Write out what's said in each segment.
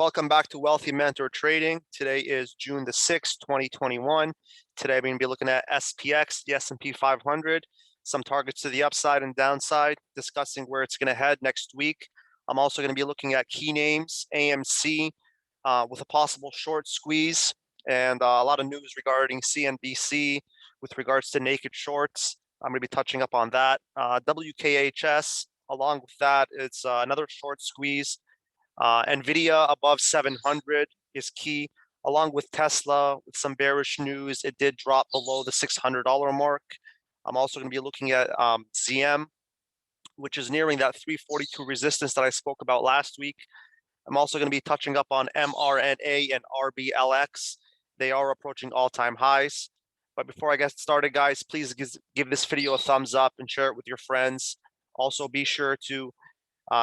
Welcome back to Wealthy Mentor Trading. Today is June the 6th, 2021. Today I'm going to be looking at SPX, the S&P 500, some targets to the upside and downside, discussing where it's going to head next week. I'm also going to be looking at key names, AMC, with a possible short squeeze, and a lot of news regarding CNBC with regards to naked shorts. I'm going to be touching up on that. WKHS, along with that, it's another short squeeze. NVDA above 700 is key, along with Tesla with some bearish news. It did drop below the $600 mark. I'm also going to be looking at ZM, which is nearing that 342 resistance that I spoke about last week. I'm also going to be touching up on MRNA and RBLX. They are approaching all-time highs. But before I get started, guys, please give this video a thumbs up and share it with your friends. Also, be sure to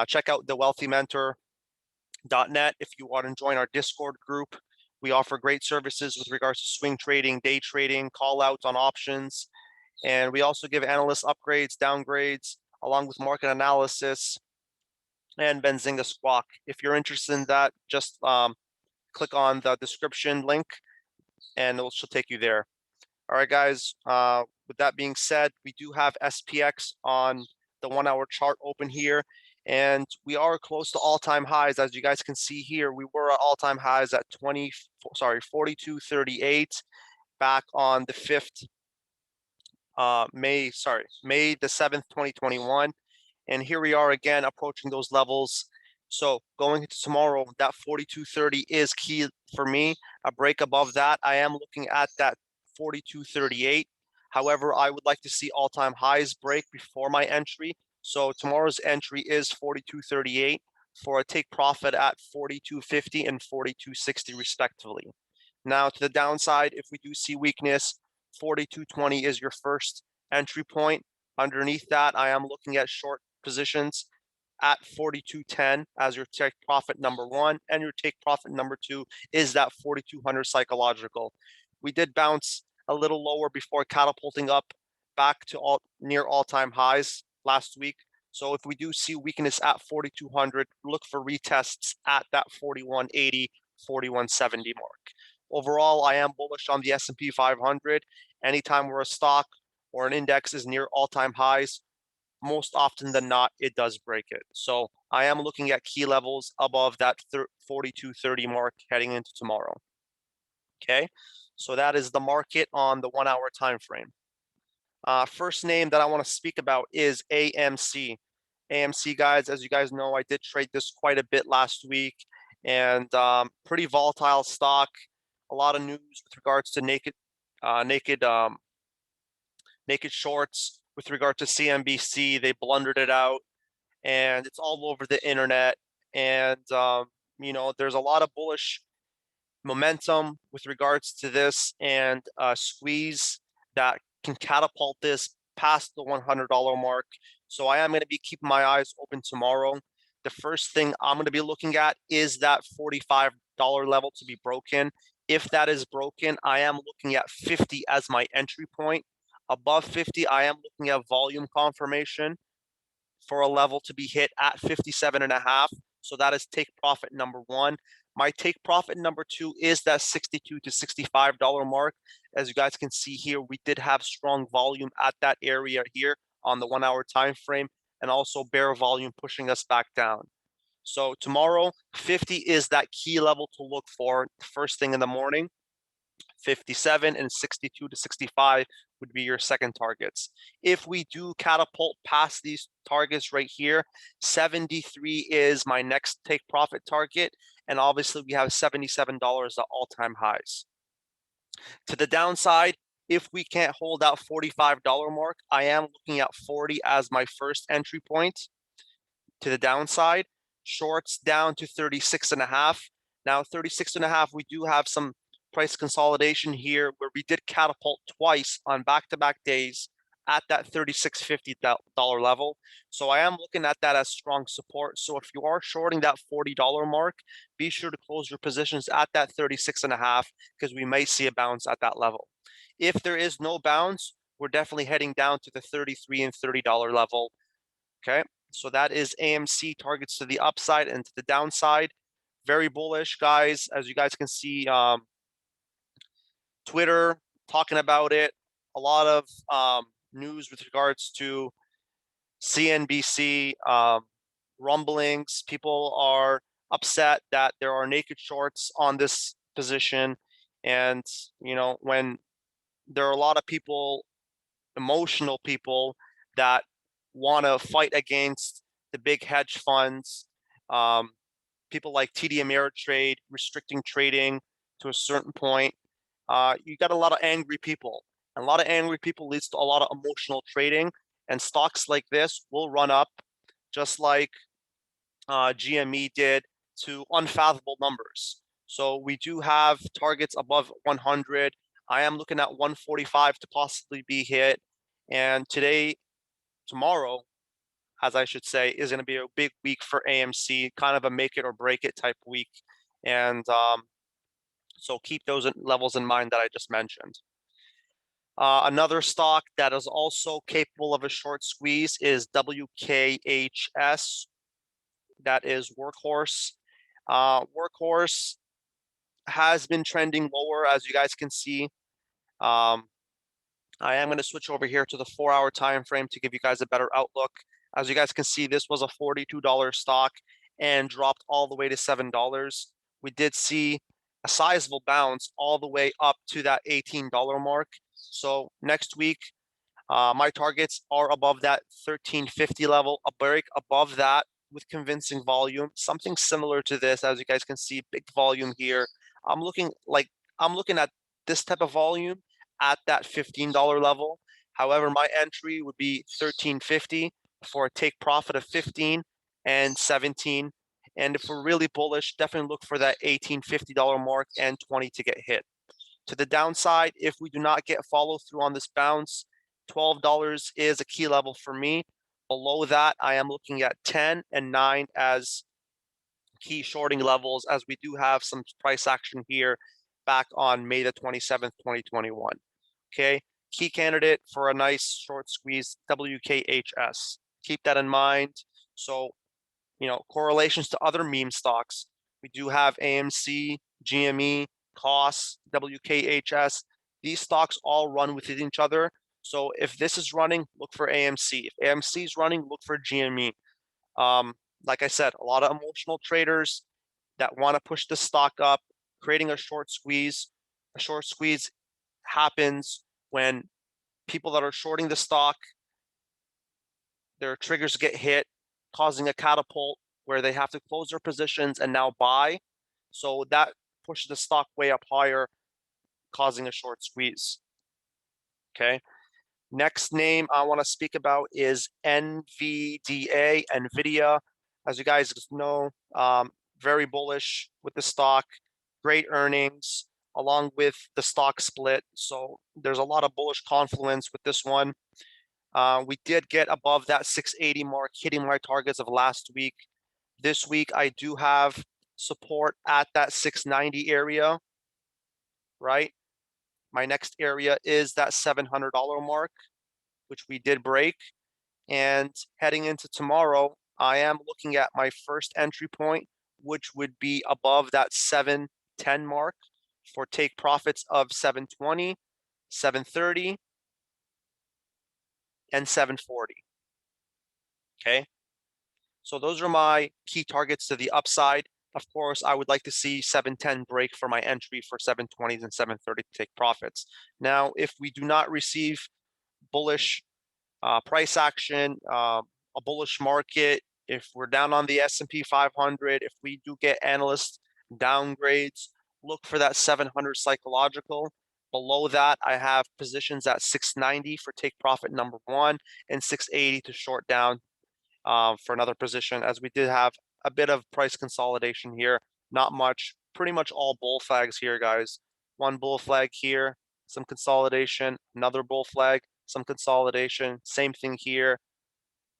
check out the wealthymentor.net if you want to join our Discord group. We offer great services with regards to swing trading, day trading, call outs on options, and we also give analyst upgrades, downgrades, along with market analysis and Benzinga Squawk. If you're interested in that, just click on the description link and it should take you there. All right, guys, with that being said, we do have SPX on the 1 hour chart open here. And we are close to all-time highs. As you guys can see here, we were at all-time highs at 42.38 back on the 5th, May the 7th, 2021. And here we are again approaching those levels. So going into tomorrow, that 42.30 is key for me. A break above that, I am looking at that 42.38. However, I would like to see all-time highs break before my entry. So tomorrow's entry is 42.38 for a take profit at 42.50 and 42.60 respectively. Now to the downside, if we do see weakness, 42.20 is your first entry point. Underneath that, I am looking at short positions at 42.10 as your take profit number one, and your take profit number two is that 4200 psychological. We did bounce a little lower before catapulting up back to near all-time highs last week. So if we do see weakness at 4200, look for retests at that 4180, 4170 mark. Overall, I am bullish on the S&P 500. Anytime where a stock or an index is near all-time highs, most often than not, it does break it. So I am looking at key levels above that 4230 mark heading into tomorrow. Okay, so that is the market on the 1 hour time frame. First name that I want to speak about is AMC. AMC, guys, as you guys know, I did trade this quite a bit last week, and pretty volatile stock. A lot of news with regards to naked shorts with regard to CNBC. They blundered it out, and it's all over the internet. And you know, there's a lot of bullish momentum with regards to this, and squeeze that can catapult this past the $100 mark. So I am going to be keeping my eyes open tomorrow. The first thing I'm going to be looking at is that $45 level to be broken. If that is broken, I am looking at 50 as my entry point. Above 50, I am looking at volume confirmation for a level to be hit at 57.5. So that is take profit number one. My take profit number two is that $62 to $65 mark. As you guys can see here, we did have strong volume at that area here on the 1 hour time frame, and also bear volume pushing us back down. So tomorrow, 50 is that key level to look for first thing in the morning. 57 and 62 to 65 would be your second targets. If we do catapult past these targets right here, 73 is my next take profit target, and obviously we have $77 at all-time highs. To the downside, if we can't hold that $45 mark, I am looking at 40 as my first entry point. To the downside, shorts down to 36.5. Now 36.5, we do have some price consolidation here where we did catapult twice on back-to-back days at that $36.50 level. So I am looking at that as strong support. So if you are shorting that $40 mark, be sure to close your positions at that 36.5, because we may see a bounce at that level. If there is no bounce, we're definitely heading down to the $33 and $30 level. Okay, so that is AMC targets to the upside and to the downside. very bullish, guys. As you guys can see, Twitter talking about it. A lot of news with regards to CNBC rumblings. People are upset that there are naked shorts on this position, and when there are a lot of people, emotional people, that want to fight against the big hedge funds, people like TD Ameritrade restricting trading to a certain point. You got a lot of angry people, and a lot of angry people leads to a lot of emotional trading, and stocks like this will run up just like GME did, to unfathomable numbers. So we do have targets above 100. I am looking at 145 to possibly be hit. And tomorrow, as I should say, is going to be a big week for AMC, kind of a make it or break it type week. And so keep those levels in mind that I just mentioned. Another stock that is also capable of a short squeeze is WKHS. That is Workhorse. Workhorse has been trending lower, as you guys can see. I am going to switch over here to the 4-hour time frame to give you guys a better outlook. As you guys can see, this was a $42 stock and dropped all the way to $7. We did see a sizable bounce all the way up to that $18 mark. So next week, my targets are above that 1350 level, a break above that with convincing volume, something similar to this. As you guys can see, big volume here. I'm looking at this type of volume at that $15 level. However, my entry would be 1350 for a take profit of 15 and 17. And if we're really bullish, definitely look for that $18.50 mark and 20 to get hit. To the downside, if we do not get follow through on this bounce, $12 is a key level for me. Below that, I am looking at 10 and 9 as key shorting levels, as we do have some price action here back on May the 27th, 2021. Okay, key candidate for a nice short squeeze, WKHS. Keep that in mind. So, correlations to other meme stocks. We do have AMC, GME, COS, WKHS. These stocks all run within each other. So if this is running, look for AMC. If AMC is running, look for GME. Like I said, a lot of emotional traders that want to push the stock up, creating a short squeeze. A short squeeze happens when people that are shorting the stock, their triggers get hit, causing a catapult where they have to close their positions and now buy. So that pushes the stock way up higher, causing a short squeeze. Okay. Next name I want to speak about is NVDA, NVIDIA. As you guys know, very bullish with the stock, great earnings, along with the stock split. So there's a lot of bullish confluence with this one. We did get above that 680 mark, hitting my targets of last week. This week, I do have support at that 690 area, right? My next area is that $700 mark, which we did break. And heading into tomorrow, I am looking at my first entry point, which would be above that 710 mark for take profits of 720, 730, and 740. Okay. So those are my key targets to the upside. Of course, I would like to see 710 break for my entry for 720s and 730 to take profits. Now, if we do not receive bullish price action, a bullish market, if we're down on the S&P 500, if we do get analyst downgrades, look for that 700 psychological. Below that, I have positions at 690 for take profit number 1 and 680 to short down for another position, as we did have a bit of price consolidation here. Not much, pretty much all bull flags here, guys. One bull flag here, some consolidation, another bull flag, some consolidation, same thing here.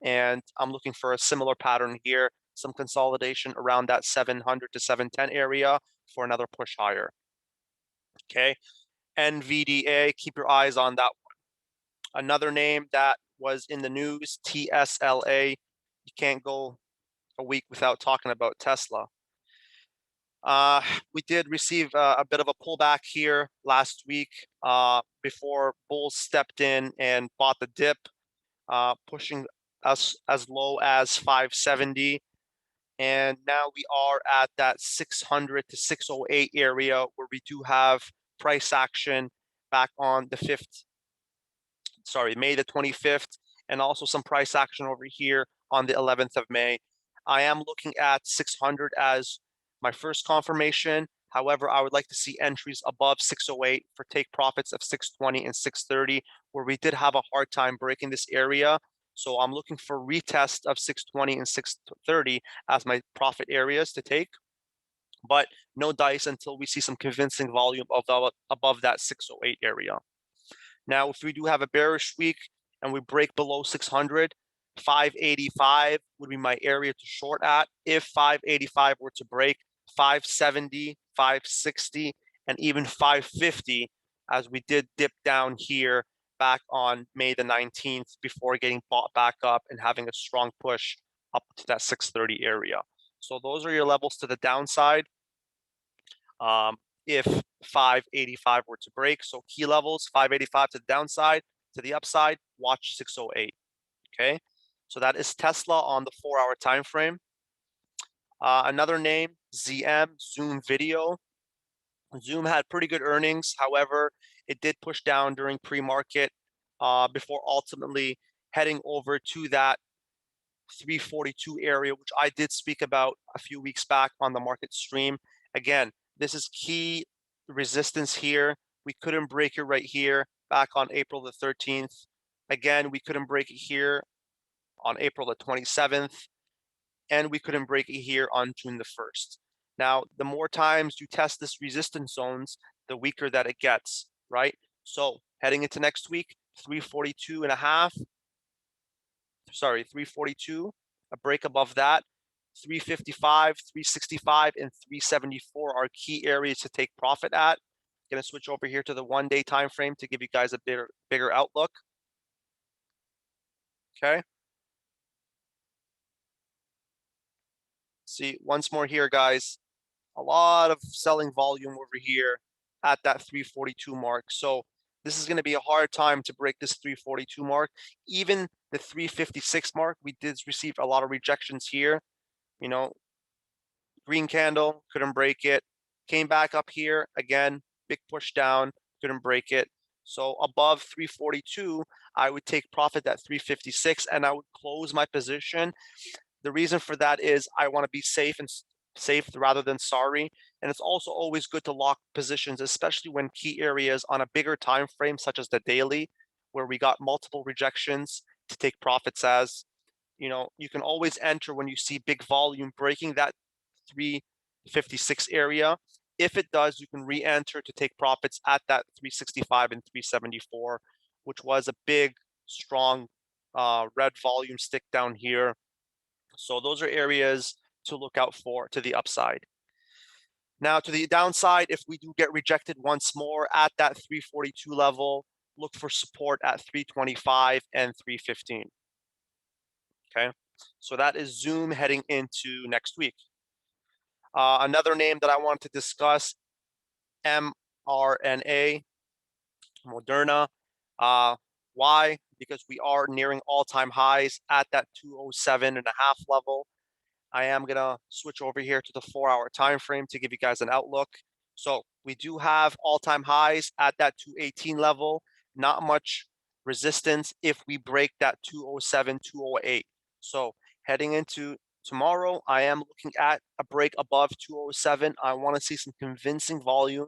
And I'm looking for a similar pattern here, some consolidation around that 700 to 710 area for another push higher. Okay, NVDA, keep your eyes on that one. Another name that was in the news, TSLA. You can't go a week without talking about Tesla. We did receive a bit of a pullback here last week before bulls stepped in and bought the dip, pushing us as low as 570. And now we are at that 600 to 608 area where we do have price action back on the 5th, May the 25th, and also some price action over here on the 11th of May. I am looking at 600 as my first confirmation. However, I would like to see entries above 608 for take profits of 620 and 630, where we did have a hard time breaking this area. So I'm looking for retest of 620 and 630 as my profit areas to take, but no dice until we see some convincing volume above that 608 area. Now, if we do have a bearish week and we break below 600, 585 would be my area to short at. If 585 were to break, 570, 560, and even 550, as we did dip down here back on May the 19th before getting bought back up and having a strong push up to that 630 area. So those are your levels to the downside. If 585 were to break, so key levels, 585 to the downside, to the upside, watch 608. Okay, so that is Tesla on the 4-hour time frame. Another name, ZM, Zoom Video. Zoom had pretty good earnings. However, it did push down during pre-market before ultimately heading over to that 342 area, which I did speak about a few weeks back on the market stream. Again, this is key resistance here. We couldn't break it right here back on April the 13th. Again, we couldn't break it here on April the 27th. And we couldn't break it here on June the 1st. Now, the more times you test this resistance zones, the weaker that it gets, right? So heading into next week, 342 and a half, 342, a break above that, 355, 365, and 374 are key areas to take profit at. Going to switch over here to the 1-day time frame to give you guys a bigger outlook. Okay. See, once more here, guys, a lot of selling volume over here at that 342 mark. So this is going to be a hard time to break this 342 mark. Even the 356 mark, we did receive a lot of rejections here. You know, green candle, couldn't break it. Came back up here again, big push down, couldn't break it. So above 342, I would take profit at 356 and I would close my position. The reason for that is I want to be safe rather than sorry. And it's also always good to lock positions, especially when key areas on a bigger time frame, such as the daily, where we got multiple rejections to take profits as. You know, you can always enter when you see big volume breaking that 356 area. If it does, you can re-enter to take profits at that 365 and 374, which was a big, strong red volume stick down here. So those are areas to look out for to the upside. Now to the downside, if we do get rejected once more at that 342 level, look for support at 325 and 315. Okay, so that is Zoom heading into next week. Another name that I want to discuss, MRNA, Moderna. Why? Because we are nearing all-time highs at that 207.5 level. I am going to switch over here to the 4-hour time frame to give you guys an outlook. So we do have all-time highs at that 218 level. Not much resistance if we break that 207, 208. So heading into tomorrow, I am looking at a break above 207. I want to see some convincing volume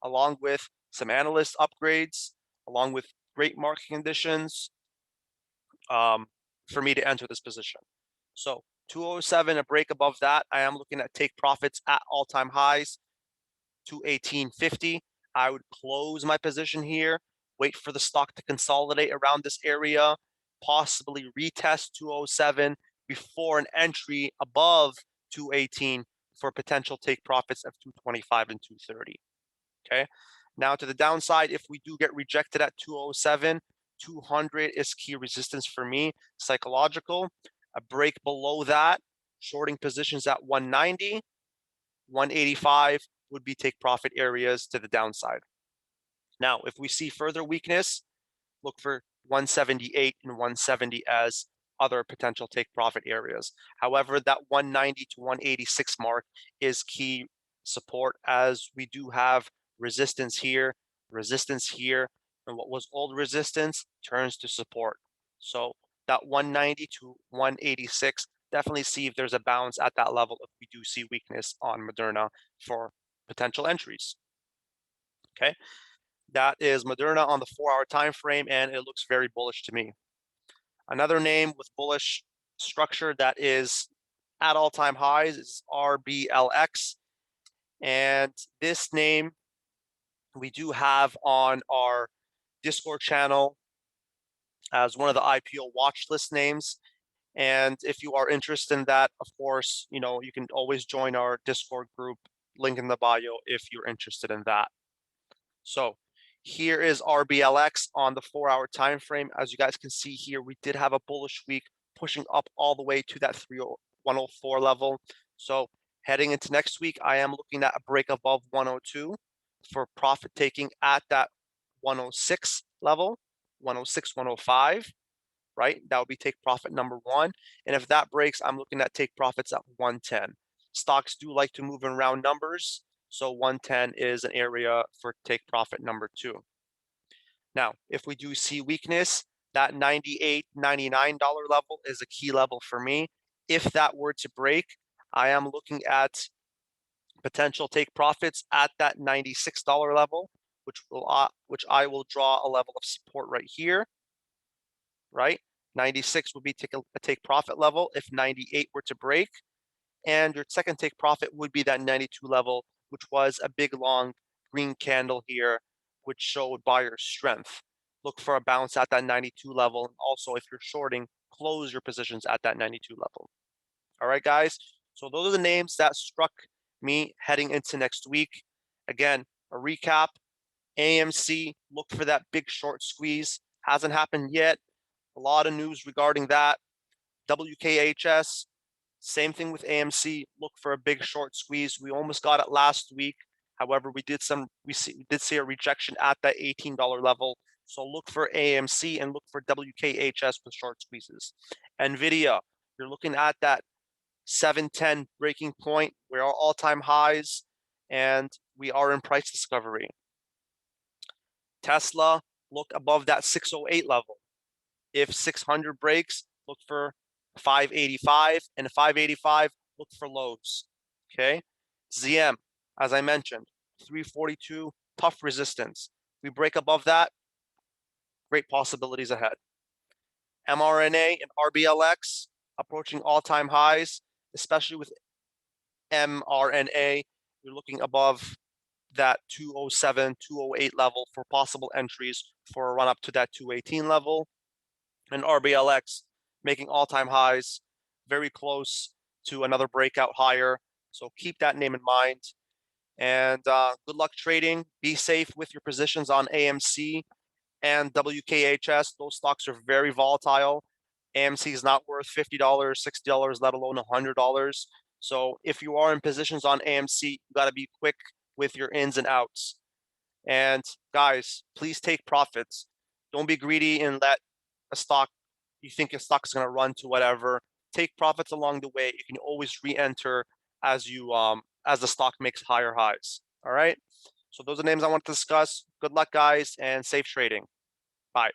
along with some analyst upgrades, along with great market conditions for me to enter this position. So 207, a break above that. I am looking at take profits at all-time highs, 218.50. I would close my position here, wait for the stock to consolidate around this area, possibly retest 207 before an entry above 218 for potential take profits of 225 and 230. Okay. Now to the downside, if we do get rejected at 207, 200 is key resistance for me, psychological. A break below that, shorting positions at 190. 185 would be take profit areas to the downside. Now, if we see further weakness, look for 178 and 170 as other potential take profit areas. However, that 190 to 186 mark is key support, as we do have resistance here, and what was old resistance turns to support. So that 190 to 186, definitely see if there's a bounce at that level if we do see weakness on Moderna for potential entries. Okay, that is Moderna on the 4-hour time frame, and it looks very bullish to me. Another name with bullish structure that is at all-time highs is RBLX, and this name we do have on our Discord channel as one of the IPO watch list names. And if you are interested in that, of course, you can always join our Discord group, link in the bio if you're interested in that. So here is RBLX on the 4-hour time frame. As you guys can see here, we did have a bullish week pushing up all the way to that 104 level. So heading into next week, I am looking at a break above 102 for profit taking at that 106 level, 106, 105, right? That would be take profit number one. And if that breaks, I'm looking at take profits at 110. Stocks do like to move in round numbers, so 110 is an area for take profit number two. Now, if we do see weakness, that $98, $99 level is a key level for me. If that were to break, I am looking at potential take profits at that $96 level, which I will draw a level of support right here, right? 96 would be a take profit level if 98 were to break. And your second take profit would be that 92 level, which was a big long green candle here, which showed buyer strength. Look for a bounce at that 92 level. And also, if you're shorting, close your positions at that 92 level. All right, guys. So those are the names that struck me heading into next week. Again, a recap. AMC, look for that big short squeeze. Hasn't happened yet. A lot of news regarding that. WKHS, same thing with AMC. Look for a big short squeeze. We almost got it last week. However, we did see a rejection at that $18 level. So look for AMC and look for WKHS with short squeezes. NVDA, you're looking at that 710 breaking point. We are all-time highs, and we are in price discovery. Tesla, look above that 608 level. If 600 breaks, look for 585, and 585, look for lows. Okay, ZM, as I mentioned, 342, tough resistance. We break above that, great possibilities ahead. MRNA and RBLX approaching all-time highs, especially with MRNA. You're looking above that 207, 208 level for possible entries for a run up to that 218 level. And RBLX making all-time highs, very close to another breakout higher. So keep that name in mind. And good luck trading. Be safe with your positions on AMC and WKHS. Those stocks are very volatile. AMC is not worth $50, $60, let alone $100. So if you are in positions on AMC, you got to be quick with your ins and outs. And guys, please take profits. Don't be greedy and let you think a stock is going to run to whatever. Take profits along the way. You can always re-enter as the stock makes higher highs. All right. So those are the names I want to discuss. Good luck, guys, and safe trading. Bye.